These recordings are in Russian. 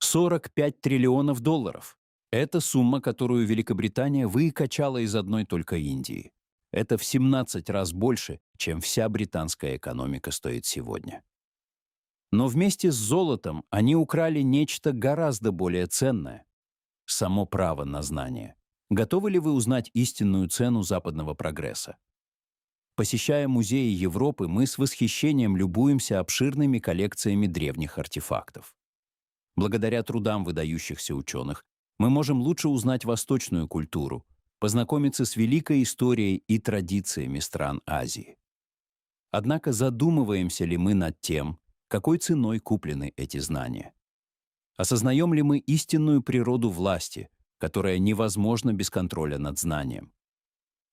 45 триллионов долларов. Это сумма, которую Великобритания выкачала из одной только Индии. Это в 17 раз больше, чем вся британская экономика стоит сегодня. Но вместе с золотом они украли нечто гораздо более ценное — само право на знание. Готовы ли вы узнать истинную цену западного прогресса? Посещая музеи Европы, мы с восхищением любуемся обширными коллекциями древних артефактов. Благодаря трудам выдающихся ученых мы можем лучше узнать восточную культуру, познакомиться с великой историей и традициями стран Азии. Однако задумываемся ли мы над тем, какой ценой куплены эти знания? Осознаем ли мы истинную природу власти, которая невозможна без контроля над знанием?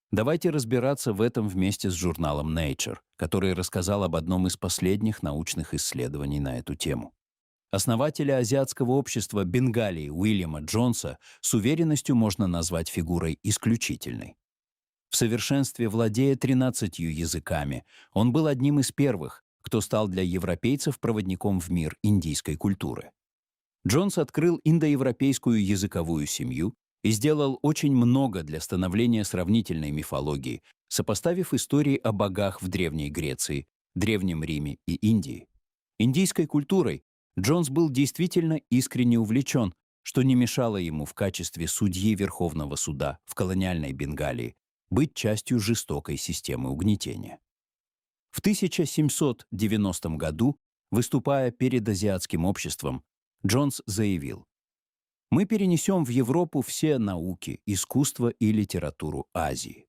Давайте разбираться в этом вместе с журналом Nature, который рассказал об одном из последних научных исследований на эту тему. Основателя азиатского общества Бенгалии Уильяма Джонса с уверенностью можно назвать фигурой исключительной. В совершенстве владея 13 языками, он был одним из первых, кто стал для европейцев проводником в мир индийской культуры. Джонс открыл индоевропейскую языковую семью и сделал очень много для становления сравнительной мифологии, сопоставив истории о богах в Древней Греции, Древнем Риме и Индии. Индийской культурой Джонс был действительно искренне увлечен, что не мешало ему в качестве судьи Верховного суда в колониальной Бенгалии быть частью жестокой системы угнетения. В 1790 году, выступая перед азиатским обществом, Джонс заявил: «Мы перенесем в Европу все науки, искусство и литературу Азии».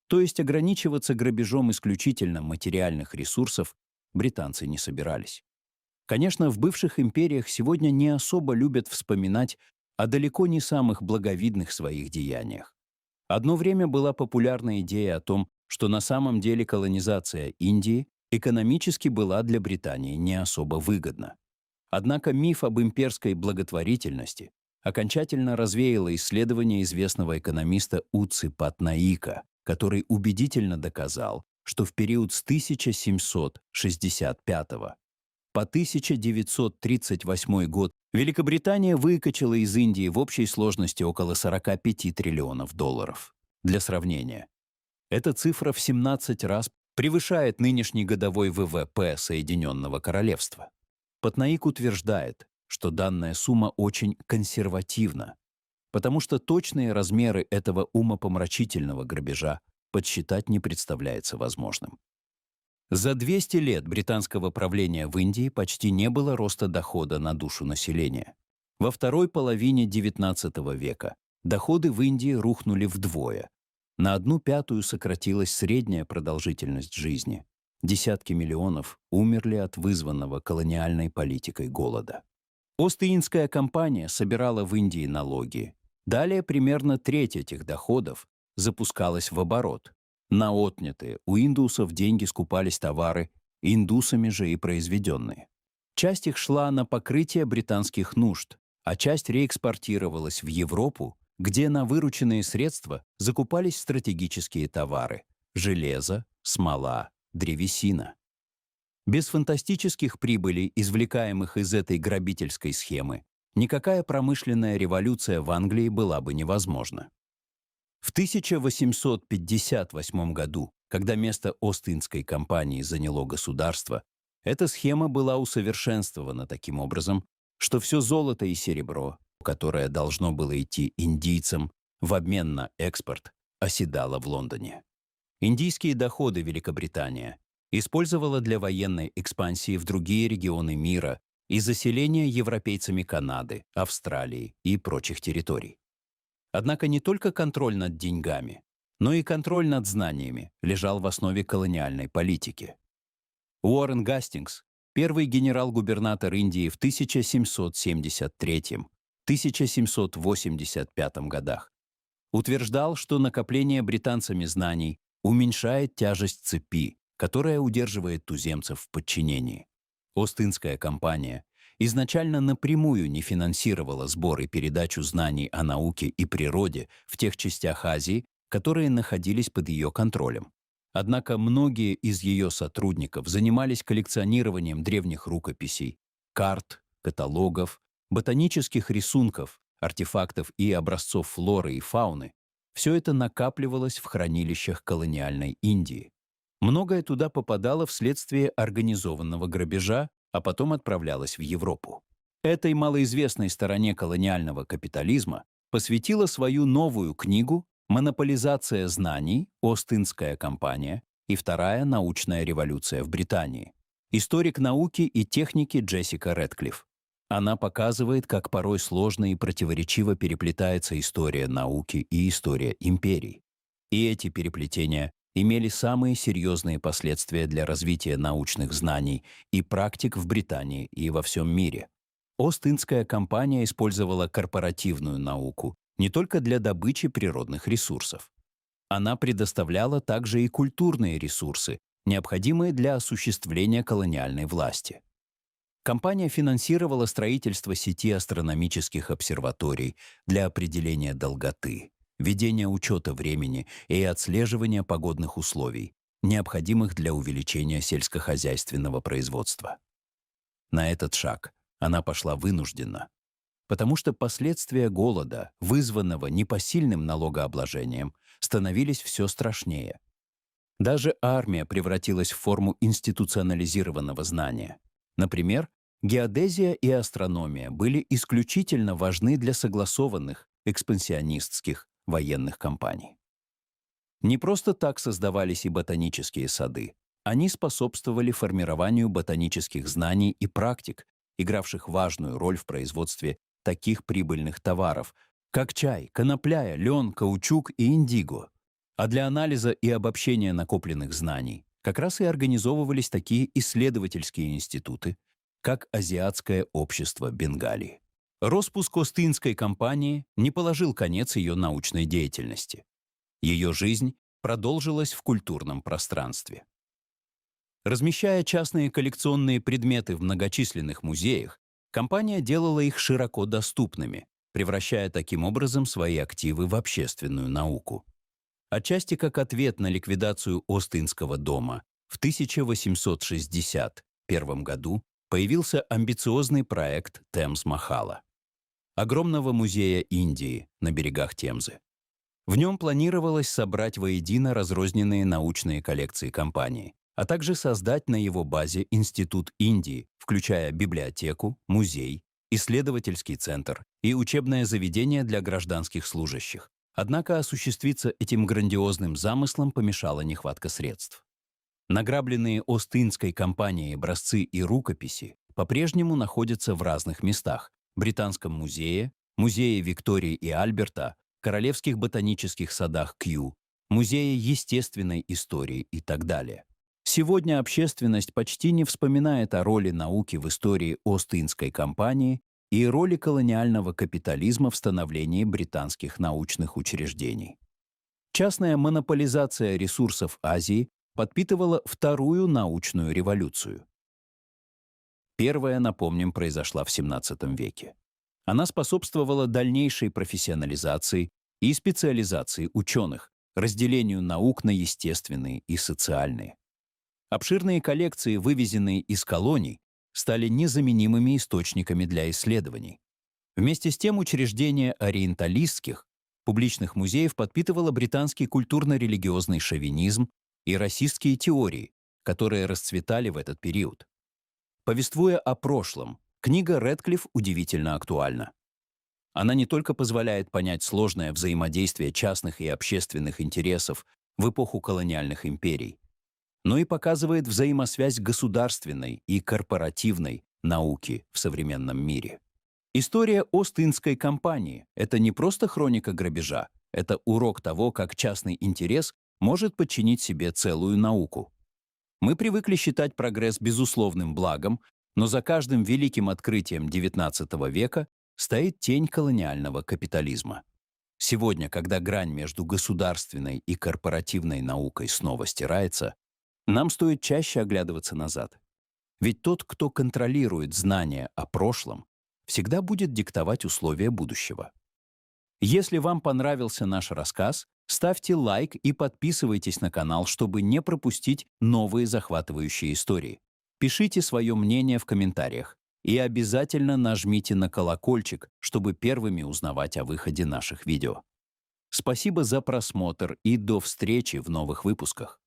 То есть ограничиваться грабежом исключительно материальных ресурсов британцы не собирались. Конечно, в бывших империях сегодня не особо любят вспоминать о далеко не самых благовидных своих деяниях. Одно время была популярна идея о том, что на самом деле колонизация Индии экономически была для Британии не особо выгодна. Однако миф об имперской благотворительности окончательно развеяло исследование известного экономиста Уци Патнаика, который убедительно доказал, что в период с 1765 по 1938 год Великобритания выкачала из Индии в общей сложности около 45 триллионов долларов. Для сравнения, эта цифра в 17 раз превышает нынешний годовой ВВП Соединенного Королевства. Патнаик утверждает, что данная сумма очень консервативна, потому что точные размеры этого умопомрачительного грабежа подсчитать не представляется возможным. За 200 лет британского правления в Индии почти не было роста дохода на душу населения. Во второй половине XIX века доходы в Индии рухнули вдвое. На 1/5 сократилась средняя продолжительность жизни. Десятки миллионов умерли от вызванного колониальной политикой голода. Ост-Индская компания собирала в Индии налоги. Далее примерно треть этих доходов запускалась в оборот. На отнятые у индусов деньги скупались товары, индусами же и произведенные. Часть их шла на покрытие британских нужд, а часть реэкспортировалась в Европу, где на вырученные средства закупались стратегические товары – железо, смола, древесина. Без фантастических прибылей, извлекаемых из этой грабительской схемы, никакая промышленная революция в Англии была бы невозможна. В 1858 году, когда место Ост-Индской компании заняло государство, эта схема была усовершенствована таким образом, что все золото и серебро, которое должно было идти индийцам в обмен на экспорт, оседало в Лондоне. Индийские доходы Великобритания использовала для военной экспансии в другие регионы мира и заселения европейцами Канады, Австралии и прочих территорий. Однако не только контроль над деньгами, но и контроль над знаниями лежал в основе колониальной политики. Уоррен Гастингс, первый генерал-губернатор Индии в 1773-1785 годах, утверждал, что накопление британцами знаний уменьшает тяжесть цепи, которая удерживает туземцев в подчинении. Ост-Индская компания изначально напрямую не финансировала сбор и передачу знаний о науке и природе в тех частях Азии, которые находились под ее контролем. Однако многие из ее сотрудников занимались коллекционированием древних рукописей, карт, каталогов, ботанических рисунков, артефактов и образцов флоры и фауны, все это накапливалось в хранилищах колониальной Индии. Многое туда попадало вследствие организованного грабежа, а потом отправлялось в Европу. Этой малоизвестной стороне колониального капитализма посвятила свою новую книгу «Монополизация знаний. Ост-Индская компания» и Вторая научная революция в Британии. Историк науки и техники Джессика Рэдклифф. Она показывает, как порой сложно и противоречиво переплетается история науки и история империй. И эти переплетения имели самые серьезные последствия для развития научных знаний и практик в Британии и во всем мире. Ост-Индская компания использовала корпоративную науку не только для добычи природных ресурсов. Она предоставляла также и культурные ресурсы, необходимые для осуществления колониальной власти. Компания финансировала строительство сети астрономических обсерваторий для определения долготы, ведения учета времени и отслеживания погодных условий, необходимых для увеличения сельскохозяйственного производства. На этот шаг она пошла вынужденно, потому что последствия голода, вызванного непосильным налогообложением, становились все страшнее. Даже армия превратилась в форму институционализированного знания. Например, геодезия и астрономия были исключительно важны для согласованных, экспансионистских военных кампаний. Не просто так создавались и ботанические сады. Они способствовали формированию ботанических знаний и практик, игравших важную роль в производстве таких прибыльных товаров, как чай, конопля, лен, каучук и индиго. А для анализа и обобщения накопленных знаний как раз и организовывались такие исследовательские институты, как Азиатское общество Бенгалии. Роспуск Ост-Индской компании не положил конец ее научной деятельности. Ее жизнь продолжилась в культурном пространстве. Размещая частные коллекционные предметы в многочисленных музеях, компания делала их широко доступными, превращая таким образом свои активы в общественную науку. Отчасти как ответ на ликвидацию Ост-Индского дома в 1861 году появился амбициозный проект Темз-Махала, огромного музея Индии на берегах Темзы. В нем планировалось собрать воедино разрозненные научные коллекции компании, а также создать на его базе Институт Индии, включая библиотеку, музей, исследовательский центр и учебное заведение для гражданских служащих. Однако осуществиться этим грандиозным замыслом помешала нехватка средств. Награбленные Ост-Индской компанией образцы и рукописи по-прежнему находятся в разных местах: Британском музее, Музее Виктории и Альберта, Королевских ботанических садах Кью, Музее естественной истории и так далее. Сегодня общественность почти не вспоминает о роли науки в истории Ост-Индской компании и роли колониального капитализма в становлении британских научных учреждений. Частная монополизация ресурсов Азии подпитывала вторую научную революцию. Первая, напомним, произошла в XVII веке. Она способствовала дальнейшей профессионализации и специализации ученых, разделению наук на естественные и социальные. Обширные коллекции, вывезенные из колоний, стали незаменимыми источниками для исследований. Вместе с тем учреждение ориенталистских публичных музеев подпитывало британский культурно-религиозный шовинизм и расистские теории, которые расцветали в этот период. Повествуя о прошлом, книга Рэдклифф удивительно актуальна. Она не только позволяет понять сложное взаимодействие частных и общественных интересов в эпоху колониальных империй, но и показывает взаимосвязь государственной и корпоративной науки в современном мире. История Ост-Индской компании — это не просто хроника грабежа, это урок того, как частный интерес может подчинить себе целую науку. Мы привыкли считать прогресс безусловным благом, но за каждым великим открытием XIX века стоит тень колониального капитализма. Сегодня, когда грань между государственной и корпоративной наукой снова стирается, нам стоит чаще оглядываться назад. Ведь тот, кто контролирует знания о прошлом, всегда будет диктовать условия будущего. Если вам понравился наш рассказ, ставьте лайк и подписывайтесь на канал, чтобы не пропустить новые захватывающие истории. Пишите свое мнение в комментариях. И обязательно нажмите на колокольчик, чтобы первыми узнавать о выходе наших видео. Спасибо за просмотр и до встречи в новых выпусках.